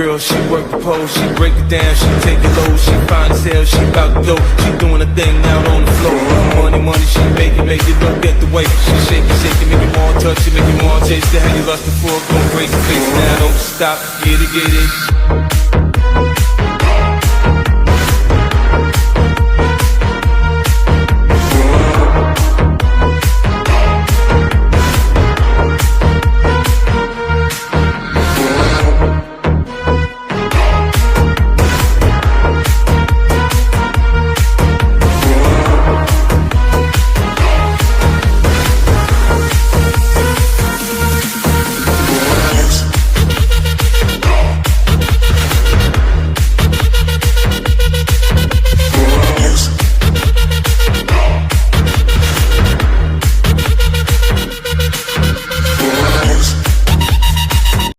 girl, she work the pole, she break it down, she take it low, she fine as hell, she bout to go, she doing a thing out on the floor. Money, money, she make it look at the way she shake it, make it more touch it, make it more taste it. How you lost the floor, gon' break your face now, don't stop, get it, get it.